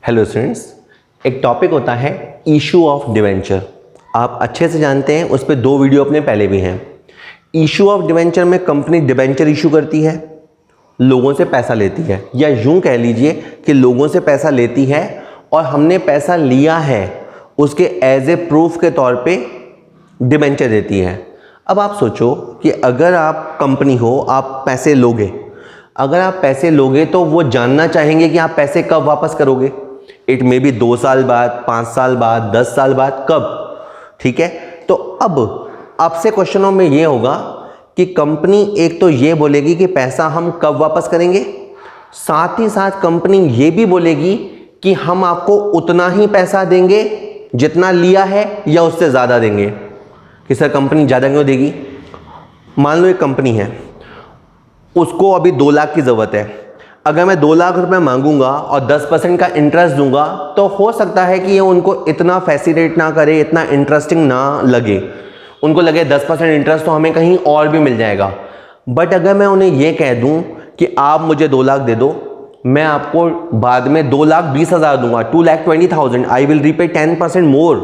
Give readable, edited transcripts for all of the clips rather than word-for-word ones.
Hello students, एक topic होता है इशू ऑफ डिवेंचर। आप अच्छे से जानते हैं, उस पर 2 वीडियो अपने पहले भी हैं। इशू ऑफ डिवेंचर में कंपनी डिवेंचर इशू करती है, लोगों से पैसा लेती है, या यूं कह लीजिए कि लोगों से पैसा लेती है और हमने पैसा लिया है उसके एज ए प्रूफ के तौर पे डिवेंचर देती है। अब आप सोचो कि अगर आप कंपनी हो, आप पैसे लोगे, अगर आप पैसे लोगे तो वो जानना चाहेंगे कि आप पैसे कब वापस करोगे। इट मे बी 2 साल बाद, 5 साल बाद, 10 साल बाद, कब, ठीक है। तो अब आपसे क्वेश्चनों में ये होगा कि कंपनी एक तो ये बोलेगी कि पैसा हम कब वापस करेंगे, साथ ही साथ कंपनी ये भी बोलेगी कि हम आपको उतना ही पैसा देंगे जितना लिया है या उससे ज़्यादा देंगे। कि सर कंपनी ज़्यादा क्यों देगी? मान लो एक कंपनी है, उसको अभी 2 लाख की ज़रूरत है। अगर मैं 2 लाख रुपए मांगूंगा और 10% का इंटरेस्ट दूंगा तो हो सकता है कि ये उनको इतना फैसिलिटेट ना करे, इतना इंटरेस्टिंग ना लगे, उनको लगे 10% इंटरेस्ट तो हमें कहीं और भी मिल जाएगा। बट अगर मैं उन्हें ये कह दूं कि आप मुझे 2 लाख दे दो, मैं आपको बाद में 2,20,000 दूंगा, 2,20,000, आई विल रीपे 10% मोर।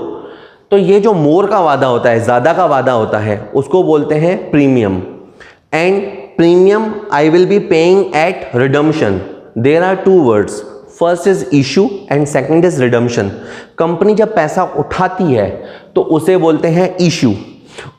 तो ये जो मोर का वादा होता है, ज़्यादा का वादा होता है, उसको बोलते हैं premium. And premium I will be paying at redemption. There are 2 words. First is issue and second is redemption. Company जब पैसा उठाती है तो उसे बोलते हैं issue,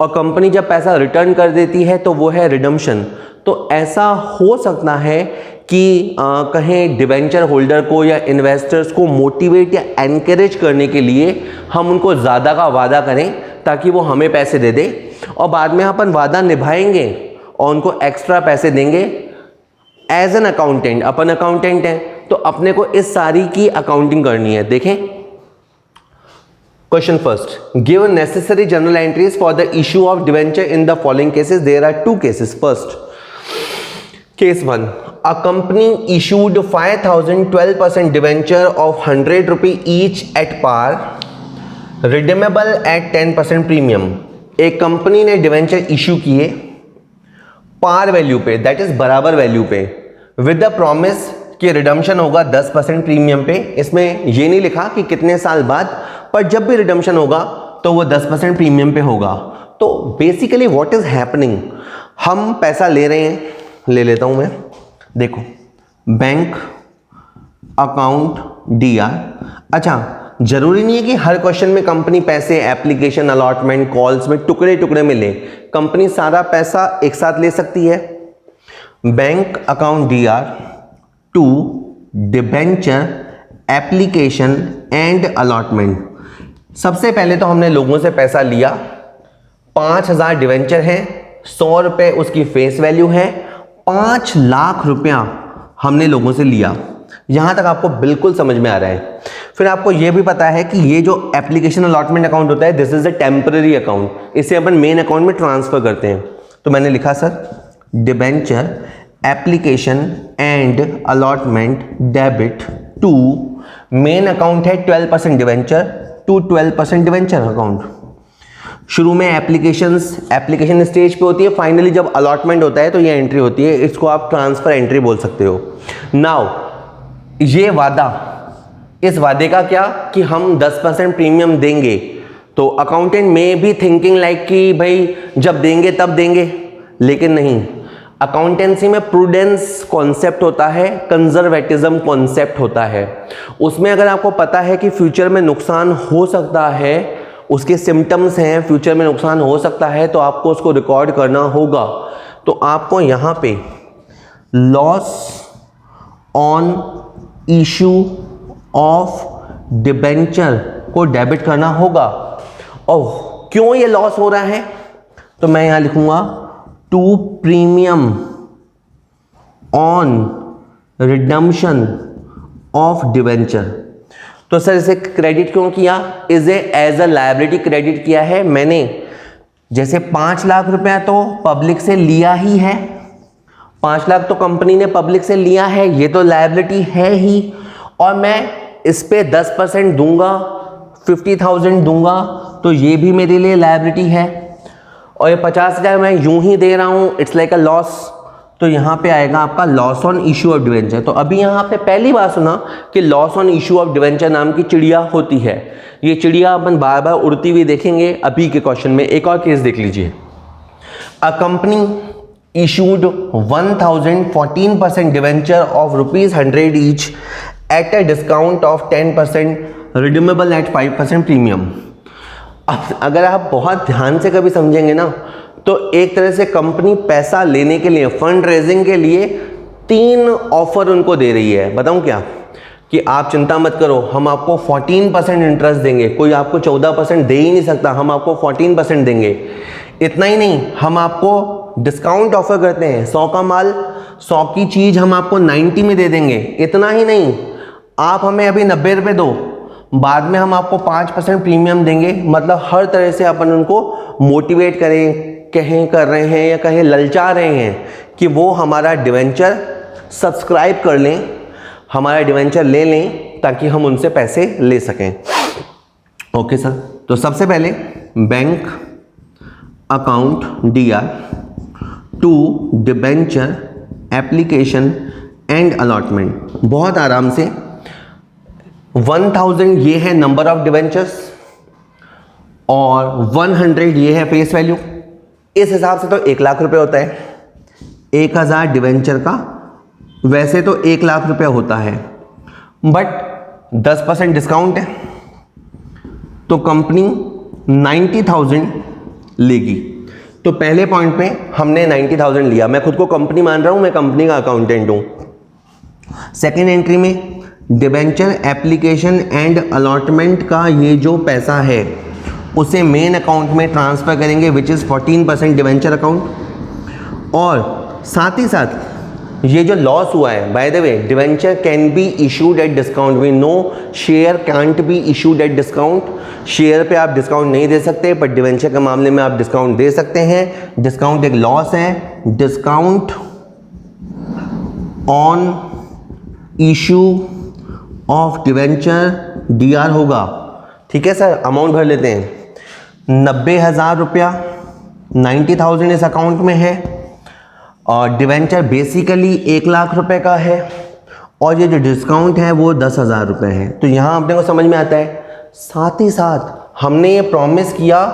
और कंपनी जब पैसा रिटर्न कर देती है तो वो है redemption। तो ऐसा हो सकता है कि कहें डिवेंचर होल्डर को या इन्वेस्टर्स को मोटिवेट या एनकरेज करने के लिए हम उनको ज़्यादा का वादा करें ताकि वो हमें पैसे दे दे, और बाद में अपन वादा निभाएंगे और उनको एक्स्ट्रा पैसे देंगे। एज एन अकाउंटेंट, अपन अकाउंटेंट हैं तो अपने को इस सारी की अकाउंटिंग करनी है। देखें question first, give necessary journal entries for the issue of debenture in the following cases. There are 2 cases. First case 1, a company issued 5,000 12% debenture of 100 rupee each at par, redeemable at 10% premium. एक company ने debenture issue किए par value पे, that is बराबर value पे, with the promise कि redemption होगा 10% premium पे। इसमें ये नहीं लिखा कि कितने साल बाद, पर जब भी रिडम्पशन होगा तो वो 10% प्रीमियम पे होगा। तो बेसिकली व्हाट इज हैपनिंग, हम पैसा ले रहे हैं, ले लेता हूं मैं, देखो बैंक अकाउंट DR। अच्छा, जरूरी नहीं है कि हर क्वेश्चन में कंपनी पैसे एप्लीकेशन अलॉटमेंट कॉल्स में टुकड़े टुकड़े में ले, कंपनी सारा पैसा एक साथ ले सकती है। Bank account DR to debenture application and allotment. सबसे पहले तो हमने लोगों से पैसा लिया, 5,000 डिवेंचर है, 100 रुपये उसकी फेस वैल्यू है, 5 लाख रुपया हमने लोगों से लिया। यहां तक आपको बिल्कुल समझ में आ रहा है। फिर आपको यह भी पता है कि ये जो एप्लीकेशन अलॉटमेंट अकाउंट होता है, this is a temporary account, इसे अपन मेन अकाउंट में ट्रांसफर करते हैं। तो मैंने लिखा sir debenture application and allotment debit to, main account है 12% डिवेंचर टू 12% डिवेंचर अकाउंट। शुरू में एप्लीकेशन स्टेज पे होती है, फाइनली जब अलॉटमेंट होता है तो ये एंट्री होती है, इसको आप ट्रांसफर एंट्री बोल सकते हो। नाउ ये वादा, इस वादे का क्या कि हम 10% प्रीमियम देंगे, तो अकाउंटेंट में भी थिंकिंग लाइक कि भाई जब देंगे तब देंगे, लेकिन नहीं। अकाउंटेंसी में प्रूडेंस कॉन्सेप्ट होता है, कंजर्वेटिज्म कॉन्सेप्ट होता है। उसमें अगर आपको पता है कि फ्यूचर में नुकसान हो सकता है, उसके सिम्टम्स हैं, फ्यूचर में नुकसान हो सकता है, तो आपको उसको रिकॉर्ड करना होगा। तो आपको यहाँ पे loss on issue of debenture को डेबिट करना होगा। और क्यों ये लॉस हो रहा है, तो मैं यहां लिखूंगा to premium on redemption of debenture. तो सर इसे क्रेडिट क्यों किया, इसे एज अ लायबिलिटी क्रेडिट किया है मैंने। जैसे 5 लाख रुपया तो पब्लिक से लिया ही है, 5 लाख तो कंपनी ने पब्लिक से लिया है, ये तो लायबिलिटी है ही, और मैं इस पे 10% दूंगा, 50,000 दूंगा, तो ये भी मेरे लिए लायबिलिटी है। और ये 50,000 मैं यूं ही दे रहा हूं, इट्स लाइक अ लॉस। तो यहाँ पे आएगा आपका loss on issue of debenture. तो अभी यहाँ आपने पहली बार सुना कि loss on issue of debenture नाम की चिड़िया होती है। ये चिड़िया अपन बार बार उड़ती हुई देखेंगे अभी के क्वेश्चन में। एक और केस देख लीजिए। A company issued 1014% debenture of ₹100 each at a discount of 10% redeemable at 5% premium. अब अगर आप बहुत ध्यान से कभी समझेंगे ना, तो एक तरह से कंपनी पैसा लेने के लिए, फंड रेजिंग के लिए 3 ऑफर उनको दे रही है। बताऊं क्या? कि आप चिंता मत करो, हम आपको 14% इंटरेस्ट देंगे। कोई आपको 14% दे ही नहीं सकता, हम आपको 14% देंगे। इतना ही नहीं, हम आपको डिस्काउंट ऑफर करते हैं। 100 का माल, 100 की चीज हम आपको 90 में दे देंगे। इतना ही नहीं, आप हमें अभी 90 रुपये दो, बाद में हम आपको 5% प्रीमियम देंगे। मतलब हर तरह से अपन उनको मोटिवेट कर रहे हैं या कहें ललचा रहे हैं कि वो हमारा डिवेंचर सब्सक्राइब कर लें, हमारा डिवेंचर ले लें, ताकि हम उनसे पैसे ले सकें। ओके सर, तो सबसे पहले bank account DR to debenture application and allotment. बहुत आराम से 1000 ये है नंबर ऑफ डिवेंचर्स और 100 ये है फेस वैल्यू। इस हिसाब से तो 1 लाख रुपए होता है। 1000 डिवेंचर का वैसे तो 1 लाख रुपया होता है, बट 10% डिस्काउंट है तो कंपनी 90,000 लेगी। तो पहले पॉइंट पे हमने 90,000 लिया। मैं खुद को कंपनी मान रहा हूं, मैं कंपनी का अकाउंटेंट हूं। सेकेंड एंट्री में डिबेंचर एप्लीकेशन एंड अलॉटमेंट का ये जो पैसा है उसे मेन अकाउंट में ट्रांसफर करेंगे, विच इज़ 14% डिबेंचर अकाउंट। और साथ ही साथ ये जो लॉस हुआ है, by the way debenture can be issued at discount. We know share can't be issued at discount. Share पे आप डिस्काउंट नहीं दे सकते, पर डिवेंचर के मामले में आप डिस्काउंट दे सकते हैं। डिस्काउंट एक लॉस है। Discount on issue of debenture DR होगा। ठीक है सर, अमाउंट भर लेते हैं। 90,000 रुपया, 90,000 इस अकाउंट में है और डिवेंचर बेसिकली 1 लाख रुपए का है और ये जो डिस्काउंट है वो 10,000 रुपये है। तो यहाँ अपने को समझ में आता है। साथ ही साथ हमने ये प्रॉमिस किया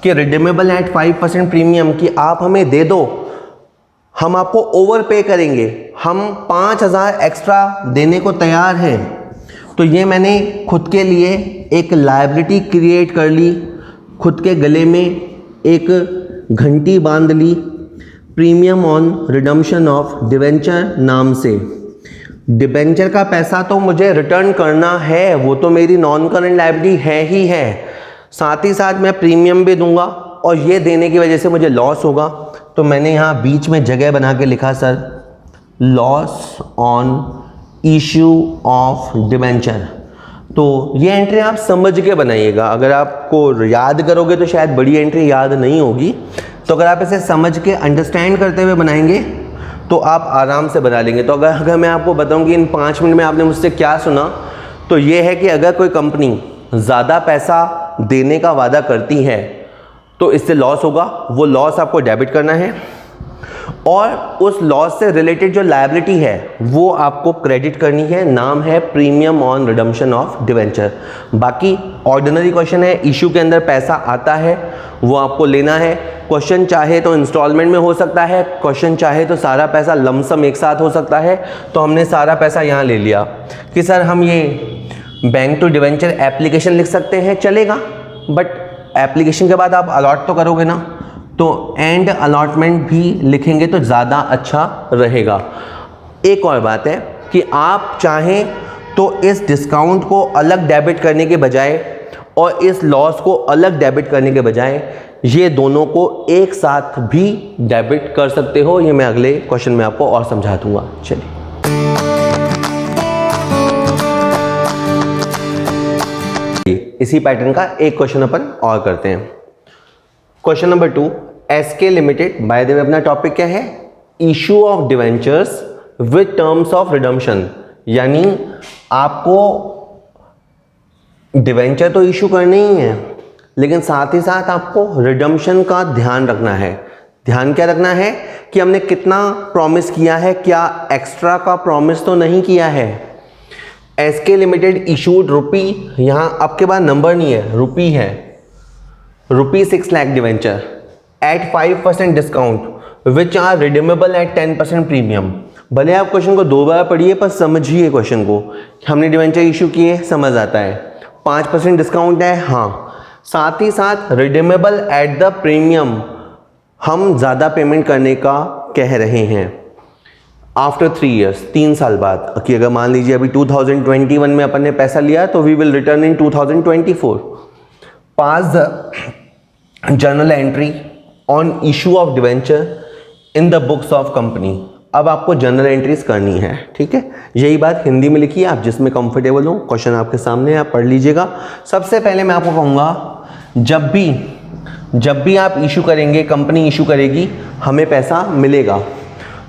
कि रिडीमेबल एट 5% प्रीमियम की आप हमें दे दो, हम आपको ओवर पे करेंगे, हम 5,000 एक्स्ट्रा देने को तैयार हैं। तो ये मैंने खुद के लिए एक लायबिलिटी क्रिएट कर ली, खुद के गले में एक घंटी बांध ली, premium on redemption of debenture नाम से। डिवेंचर का पैसा तो मुझे रिटर्न करना है, वो तो मेरी नॉन करंट लायबिलिटी है ही है। साथ ही साथ मैं प्रीमियम भी दूंगा और ये देने की वजह से मुझे लॉस होगा। तो मैंने यहाँ बीच में जगह बना के लिखा sir, loss on issue of debenture. तो ये एंट्री आप समझ के बनाइएगा। अगर आपको याद करोगे तो शायद बड़ी एंट्री याद नहीं होगी, तो अगर आप इसे समझ के अंडरस्टैंड करते हुए बनाएंगे तो आप आराम से बना लेंगे। तो अगर मैं आपको बताऊं कि इन 5 मिनट में आपने मुझसे क्या सुना, तो ये है कि अगर कोई कंपनी ज़्यादा पैसा देने का वादा करती है तो इससे लॉस होगा। वो लॉस आपको डेबिट करना है और उस लॉस से रिलेटेड जो लायबिलिटी है वो आपको क्रेडिट करनी है। नाम है premium on redemption of debenture. बाकी ऑर्डिनरी क्वेश्चन है, इशू के अंदर पैसा आता है वो आपको लेना है। क्वेश्चन चाहे तो इंस्टॉलमेंट में हो सकता है, क्वेश्चन चाहे तो सारा पैसा लमसम एक साथ हो सकता है। तो हमने सारा पैसा यहाँ ले लिया कि सर हम ये बैंक टू डिवेंचर एप्लीकेशन लिख सकते हैं, चलेगा, बट एप्लीकेशन के बाद आप अलॉट तो करोगे ना, तो एंड अलॉटमेंट भी लिखेंगे तो ज़्यादा अच्छा रहेगा। एक और बात है कि आप चाहें तो इस डिस्काउंट को अलग डेबिट करने के बजाय और इस लॉस को अलग डेबिट करने के बजाय ये दोनों को एक साथ भी डेबिट कर सकते हो। ये मैं अगले क्वेश्चन में आपको और समझा दूंगा। चलिए, इसी पैटर्न का एक क्वेश्चन अपन और करते हैं। Question number 2, SK limited, by the way अपना टॉपिक क्या है? Issue of debentures with terms of redemption. यानी आपको डिवेंचर तो इशू करने ही है, लेकिन साथ ही साथ आपको रिडम्पशन का ध्यान रखना है। ध्यान क्या रखना है कि हमने कितना प्रॉमिस किया है, क्या एक्स्ट्रा का प्रॉमिस तो नहीं किया है। एसके लिमिटेड इशूड रुपी, यहाँ आपके पास नंबर नहीं है, रुपी है, rupee 6 lakh debenture at 5% discount which are redeemable at 10% premium. भले आप क्वेश्चन को 2 बार पढ़िए पर समझिए क्वेश्चन को, हमने डिवेंचर इशू किए, समझ आता है। 5% डिस्काउंट है, हाँ, साथ ही साथ रिडीमेबल एट द प्रीमियम, हम ज़्यादा पेमेंट करने का कह रहे हैं आफ्टर 3 ईयर्स, 3 साल बाद। कि अगर मान लीजिए अभी 2021 में अपन ने पैसा लिया तो we will return in 2024। Pass the journal entry on issue of debenture in the books of company. अब आपको जर्नल एंट्रीज करनी है, ठीक है। यही बात हिंदी में लिखिए आप, जिसमें कंफर्टेबल हो। क्वेश्चन आपके सामने है, आप पढ़ लीजिएगा। सबसे पहले मैं आपको कहूँगा, जब भी आप इशू करेंगे, कंपनी इशू करेगी, हमें पैसा मिलेगा,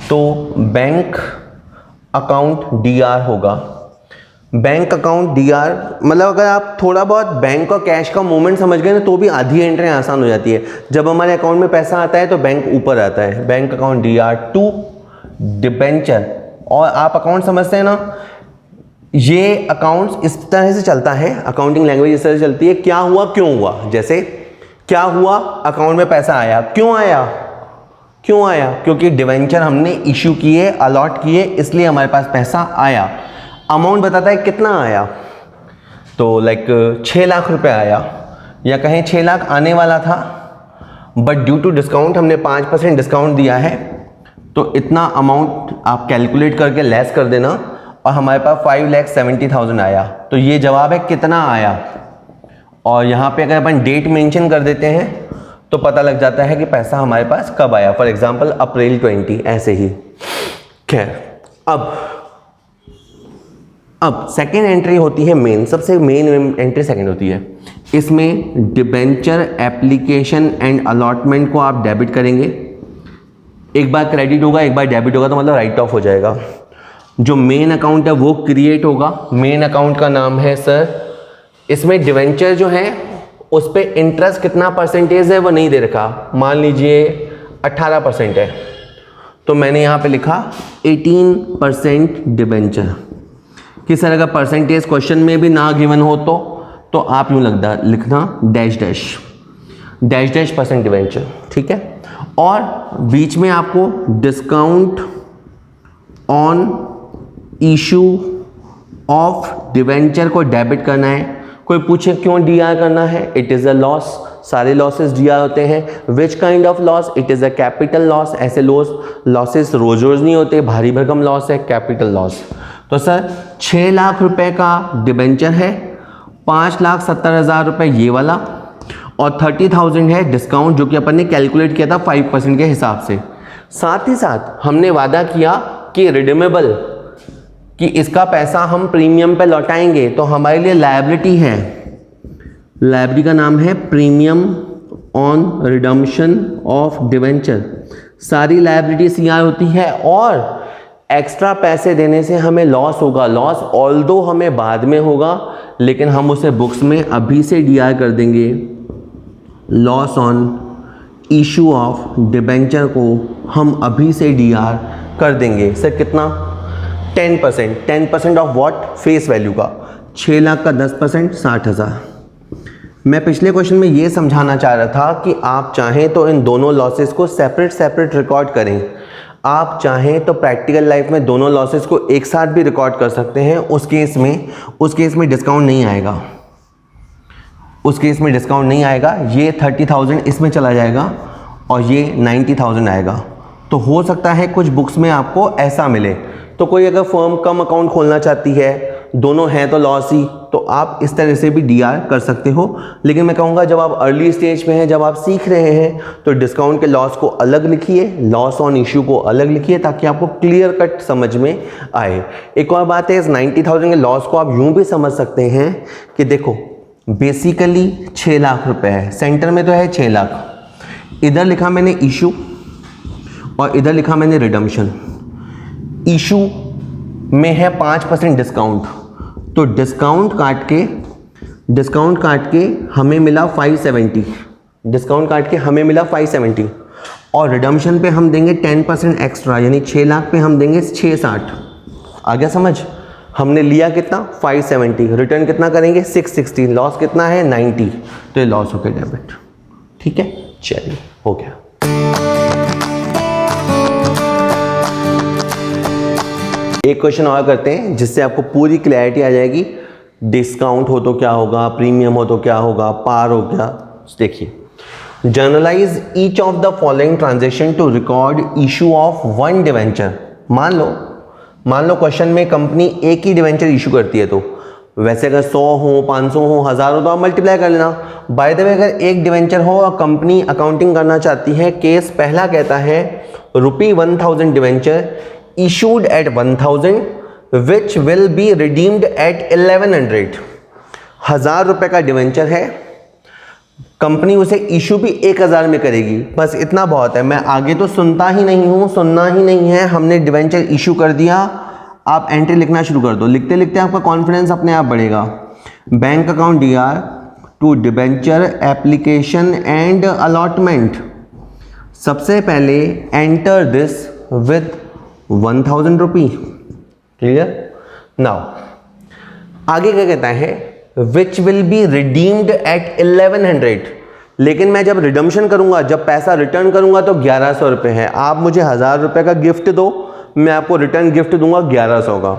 तो बैंक अकाउंट डीआर होगा। बैंक अकाउंट डीआर मतलब अगर आप थोड़ा बहुत बैंक और कैश का मूवमेंट समझ गए ना, तो भी आधी एंट्री आसान हो जाती है। जब हमारे अकाउंट में पैसा आता है तो बैंक ऊपर आता है, bank account DR to debenture. और आप अकाउंट समझते हैं ना, ये अकाउंट्स इस तरह से चलता है, अकाउंटिंग लैंग्वेज इस तरह से चलती है, क्या हुआ क्यों हुआ। जैसे क्या हुआ, अकाउंट में पैसा आया, क्यों आया, क्यों आया, क्योंकि डिवेंचर हमने इशू किए, अलॉट किए, इसलिए हमारे पास पैसा आया। अमाउंट बताता है कितना आया, तो लाइक 6 लाख रुपए आया, या कहें 6 लाख आने वाला था, बट ड्यू टू डिस्काउंट हमने 5% डिस्काउंट दिया है, तो इतना अमाउंट आप कैलकुलेट करके लेस कर देना, और हमारे पास 5,70,000 आया। तो ये जवाब है कितना आया। और यहाँ पे अगर अपन डेट मेंशन कर देते हैं तो पता लग जाता है कि पैसा हमारे पास कब आया। फॉर एग्जांपल अप्रैल 20, ऐसे ही। खैर, अब सेकेंड एंट्री होती है मेन, सबसे मेन एंट्री सेकेंड होती है। इसमें डिबेंचर एप्लीकेशन एंड अलॉटमेंट को आप डेबिट करेंगे। एक बार क्रेडिट होगा, एक बार डेबिट होगा, तो मतलब राइट ऑफ हो जाएगा। जो मेन अकाउंट है वो क्रिएट होगा। मेन अकाउंट का नाम है सर, इसमें डिवेंचर जो है उस पर इंटरेस्ट कितना परसेंटेज है वो नहीं दे रखा। मान लीजिए 18% है, तो मैंने यहाँ पे लिखा 18% डिवेंचर। किस तरह का परसेंटेज क्वेश्चन में भी ना गिवन हो तो आप यूँ लिखना dash dash dash dash % debenture, ठीक है। और बीच में आपको discount on issue of debenture को डेबिट करना है। कोई पूछे क्यों डीआर करना है, इट इज़ अ लॉस, सारे लॉसेस डीआर होते हैं। Which kind of loss, it is a capital loss. ऐसे लॉसेस रोज रोज नहीं होते, भारी भरकम लॉस है, कैपिटल लॉस। तो सर 6 लाख रुपए का डिबेंचर है, 5,70,000 रुपए ये वाला, और 30,000 है डिस्काउंट, जो कि अपन ने कैलकुलेट किया था 5% के हिसाब से। साथ ही साथ हमने वादा किया कि रिडीमेबल, कि इसका पैसा हम प्रीमियम पे लौटाएंगे, तो हमारे लिए लायबिलिटी है। लायबिलिटी का नाम है premium on redemption of debenture. सारी लायबिलिटी सीआर होती है, और एक्स्ट्रा पैसे देने से हमें लॉस होगा। लॉस ऑल्दो हमें बाद में होगा, लेकिन हम उसे बुक्स में अभी से डीआर कर देंगे। Loss on issue of debenture को हम अभी से डीआर कर देंगे। सर कितना, 10% ऑफ व्हाट, फेस वैल्यू का। 6 लाख का 10% 60,000। मैं पिछले क्वेश्चन में ये समझाना चाह रहा था कि आप चाहें तो इन दोनों लॉसेस को सेपरेट रिकॉर्ड करें। आप चाहें तो प्रैक्टिकल लाइफ में दोनों लॉसेस को एक साथ भी रिकॉर्ड कर सकते हैं। उस केस में डिस्काउंट नहीं आएगा, उस केस में डिस्काउंट नहीं आएगा। ये 30,000 इसमें चला जाएगा और ये 90,000 आएगा। तो हो सकता है कुछ बुक्स में आपको ऐसा मिले। तो कोई अगर फर्म कम अकाउंट खोलना चाहती है, दोनों हैं तो लॉस ही, तो आप इस तरह से भी डीआर कर सकते हो। लेकिन मैं कहूँगा जब आप अर्ली स्टेज पे हैं, जब आप सीख रहे हैं, तो डिस्काउंट के लॉस को अलग लिखिए, लॉस ऑन इशू को अलग लिखिए, ताकि आपको क्लियर कट समझ में आए। एक और बात है, इस 90,000 के लॉस को आप यूँ भी समझ सकते हैं कि देखो बेसिकली 6 लाख रुपए है, सेंटर में तो है 6 लाख, इधर लिखा मैंने इशू और इधर लिखा मैंने रिडम्पशन। इशू में है 5% डिस्काउंट, तो डिस्काउंट काट के हमें मिला 570, डिस्काउंट काट के हमें मिला 570, और रिडम्पशन पे हम देंगे 10% एक्स्ट्रा, यानी 6 लाख पे हम देंगे 660। आ गया समझ? हमने लिया कितना 570, रिटर्न कितना करेंगे 660, लॉस कितना है 90, तो ये लॉस हो गया डेबिट। ठीक है, चलिए हो गया। एक क्वेश्चन और करते हैं जिससे आपको पूरी क्लैरिटी आ जाएगी। डिस्काउंट हो तो क्या होगा, प्रीमियम हो तो क्या होगा, पार हो क्या। देखिए, journalize each of the following transaction to record issue of one debenture. मान लो क्वेश्चन में कंपनी एक ही डिवेंचर इशू करती है, तो वैसे अगर 100 हो, 500 हो, 1000 हो तो आप मल्टीप्लाई कर लेना। बाय द वे, अगर एक डिवेंचर हो और कंपनी अकाउंटिंग करना चाहती है, केस पहला कहता है ₹1000 debenture issued at 1000 which will be redeemed at 1100। 1000 रुपए का डिवेंचर है, कंपनी उसे इशू भी 1000 में करेगी, बस इतना बहुत है। मैं आगे तो सुनना ही नहीं है, हमने डिवेंचर इशू कर दिया। आप एंट्री लिखना शुरू कर दो, लिखते लिखते आपका कॉन्फिडेंस अपने आप बढ़ेगा। Bank account DR to debenture application and allotment. सबसे पहले enter this with 1000 rupee. Clear? Now आगे क्या कहता है, which will be redeemed at 1100। लेकिन मैं जब रिडम्पशन करूंगा, जब पैसा रिटर्न करूंगा तो 1100 रुपये है। आप मुझे 1000 रुपये का गिफ्ट दो, मैं आपको रिटर्न गिफ्ट दूंगा 1100 का।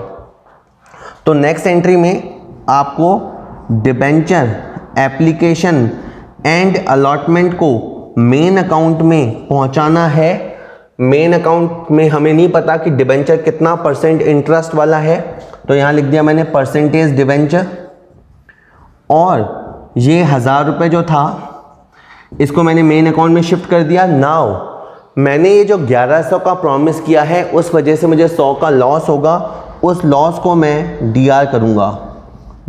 तो नेक्स्ट एंट्री में आपको डिबेंचर एप्लीकेशन एंड अलॉटमेंट को मेन अकाउंट में पहुंचाना है। मेन अकाउंट में हमें नहीं पता कि डिबेंचर कितना % इंटरेस्ट वाला है, तो यहां लिख दिया मैंने % डिबेंचर। और ये 1000 रुपये जो था, इसको मैंने मेन अकाउंट में शिफ्ट कर दिया। नाउ मैंने ये जो 1100 का प्रॉमिस किया है, उस वजह से मुझे 100 का लॉस होगा। उस लॉस को मैं DR करूंगा,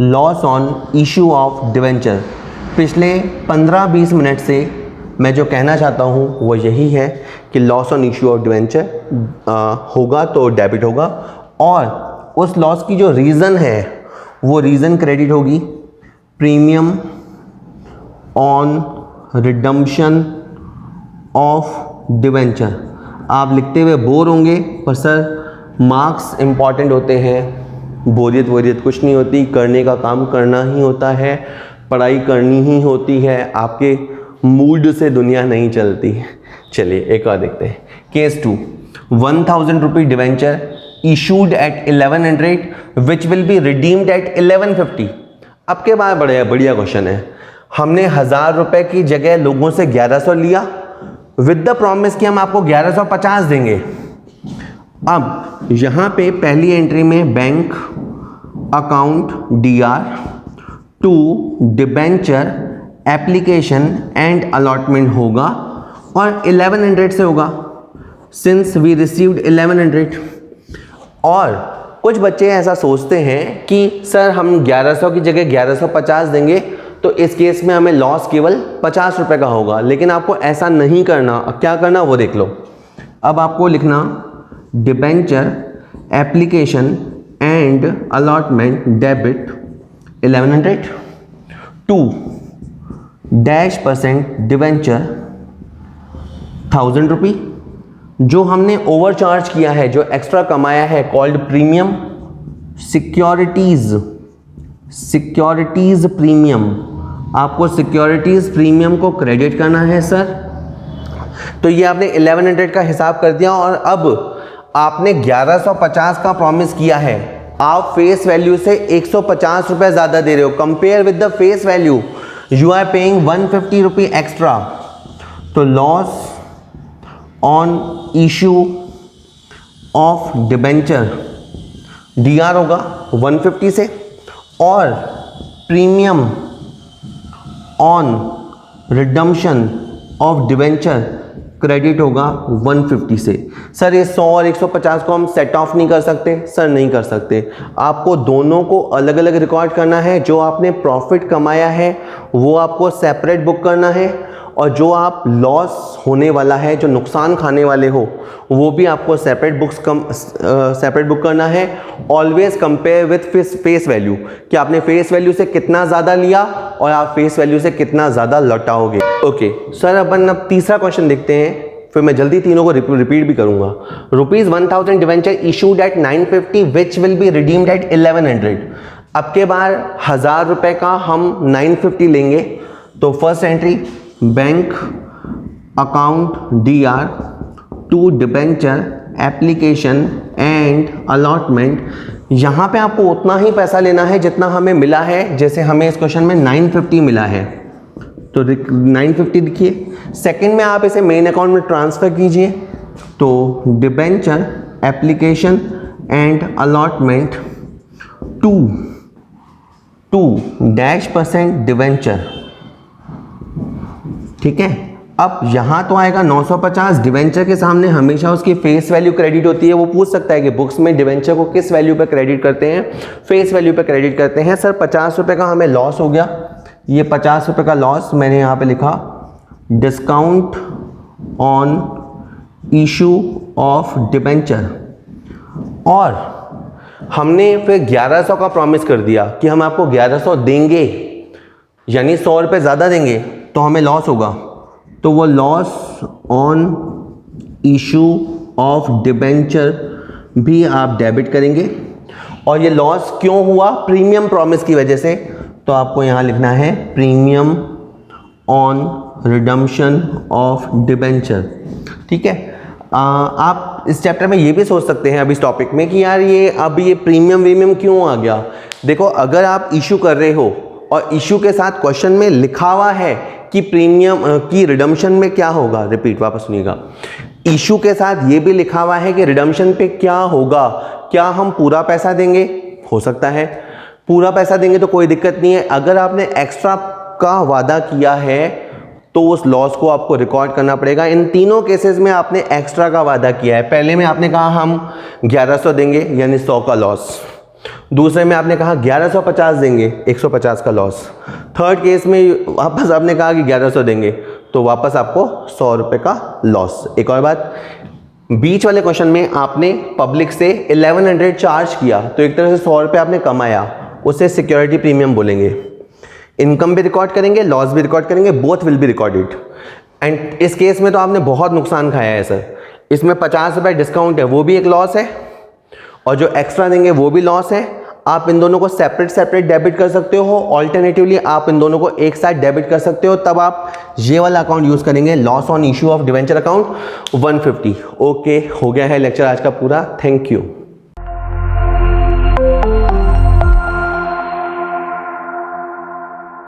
loss on issue of debenture. पिछले 15-20 मिनट से मैं जो कहना चाहता हूं वो यही है कि loss on issue of debenture होगा तो डेबिट होगा, और उस लॉस की जो रीज़न है वो रीज़न क्रेडिट होगी। Premium on redemption of debenture. आप लिखते हुए बोर होंगे, पर सर मार्क्स इंपॉर्टेंट होते हैं, बोरियत कुछ नहीं होती, करने का काम करना ही होता है, पढ़ाई करनी ही होती है, आपके मूड से दुनिया नहीं चलती। चलिए एक और देखते हैं। Case 2, 1000 rupee debenture issued at 1100 which will be redeemed eight 1150। अब के बाद बढ़िया क्वेश्चन है। हमने 1000 रुपए की जगह लोगों से 1100 लिया विद द प्रॉमिस कि हम आपको 1150 देंगे। अब यहां पे पहली एंट्री में bank account DR to debenture application and allotment होगा और 1100 से होगा, सिंस वी रिसीव्ड 1100। और कुछ बच्चे ऐसा सोचते हैं कि सर हम 1100 की जगह 1150 देंगे, तो इस केस में हमें लॉस केवल 50 रुपए का होगा। लेकिन आपको ऐसा नहीं करना। अब क्या करना वो देख लो। अब आपको लिखना debenture application and allotment debit 1100 to -% debenture 1000 rupee. जो हमने ओवर चार्ज किया है, जो एक्स्ट्रा कमाया है, कॉल्ड प्रीमियम। सिक्योरिटीज प्रीमियम, आपको सिक्योरिटीज प्रीमियम को क्रेडिट करना है सर। तो ये आपने 1100 का हिसाब कर दिया, और अब आपने 1150 का प्रॉमिस किया है। आप फेस वैल्यू से 150 रुपए ज्यादा दे रहे हो। Compare with the face value you are paying 150 rupee extra. तो loss on issue of debenture DR होगा 150 से, और premium on redemption of debenture credit होगा 150 से। सर ये 100 और 150 को हम सेट ऑफ नहीं कर सकते? सर नहीं कर सकते। आपको दोनों को अलग अलग रिकॉर्ड करना है। जो आपने प्रॉफिट कमाया है वो आपको सेपरेट बुक करना है, और जो आप लॉस होने वाला है, जो नुकसान खाने वाले हो, वो भी आपको सेपरेट बुक करना है। Always compare with face value, कि आपने फेस वैल्यू से कितना ज़्यादा लिया और आप फेस वैल्यू से कितना ज़्यादा लौटाओगे। ओके सर, अपन अब तीसरा क्वेश्चन देखते हैं। फिर मैं जल्दी तीनों को रिपीट भी करूंगा। ₹1000 debenture issued at 950 which will be redeemed at 1100। अब के बार 1000 रुपए का हम 950 लेंगे, तो first entry bank account DR to debenture application and allotment. यहाँ पे आपको उतना ही पैसा लेना है जितना हमें मिला है, जैसे हमें इस क्वेश्चन में 950 मिला है, तो 950 लिखिए। सेकंड में आप इसे मेन अकाउंट में ट्रांसफ़र कीजिए, तो debenture application and allotment 2% debenture, ठीक है। अब यहाँ तो आएगा 950, डिवेंचर के सामने हमेशा उसकी फेस वैल्यू क्रेडिट होती है। वो पूछ सकता है कि बुक्स में डिवेंचर को किस वैल्यू पे क्रेडिट करते हैं, फेस वैल्यू पे क्रेडिट करते हैं। सर 50 रुपये का हमें लॉस हो गया, ये 50 रुपये का लॉस मैंने यहाँ पे लिखा discount on issue of debenture, और हमने फिर 1100 का प्रॉमिस कर दिया कि हम आपको 1100 देंगे, यानी 100 रुपये ज़्यादा देंगे तो हमें लॉस होगा, तो वो loss on issue of debenture भी आप डेबिट करेंगे। और ये लॉस क्यों हुआ? प्रीमियम प्रॉमिस की वजह से, तो आपको यहाँ लिखना है premium on redemption of debenture, ठीक है। आप इस चैप्टर में ये भी सोच सकते हैं अभी इस टॉपिक में कि यार ये प्रीमियम क्यों आ गया। देखो, अगर आप इशू कर रहे हो और इशू के साथ क्वेश्चन में लिखा हुआ है कि प्रीमियम की रिडम्पशन में क्या होगा, रिपीट वापस सुनिएगा, इशू के साथ ये भी लिखा हुआ है कि रिडम्पशन पे क्या होगा, क्या हम पूरा पैसा देंगे, हो सकता है पूरा पैसा देंगे तो कोई दिक्कत नहीं है। अगर आपने एक्स्ट्रा का वादा किया है तो उस लॉस को आपको रिकॉर्ड करना पड़ेगा। इन तीनों केसेस में आपने एक्स्ट्रा का वादा किया है। पहले में आपने कहा हम 1100 देंगे यानी 100 का लॉस, दूसरे में आपने कहा 1150 देंगे, 150 का लॉस, थर्ड केस में वापस आपने कहा कि 1100 देंगे तो वापस आपको 100 रुपये का लॉस। एक और बात, बीच वाले क्वेश्चन में आपने पब्लिक से 1100 चार्ज किया तो एक तरह से 100 रुपये आपने कमाया, उसे सिक्योरिटी प्रीमियम बोलेंगे। इनकम भी रिकॉर्ड करेंगे, लॉस भी रिकॉर्ड करेंगे, both will be recorded. And इस केस में तो आपने बहुत नुकसान खाया है सर, इसमें 50 रुपये डिस्काउंट है वो भी एक लॉस है, और जो एक्स्ट्रा देंगे वो भी लॉस है। आप इन दोनों को सेपरेट डेबिट कर सकते हो, ऑल्टरनेटिवली आप इन दोनों को एक साथ डेबिट कर सकते हो, तब आप ये वाला अकाउंट यूज करेंगे, loss on issue of debenture account 150। Okay, हो गया है लेक्चर आज का पूरा। Thank you.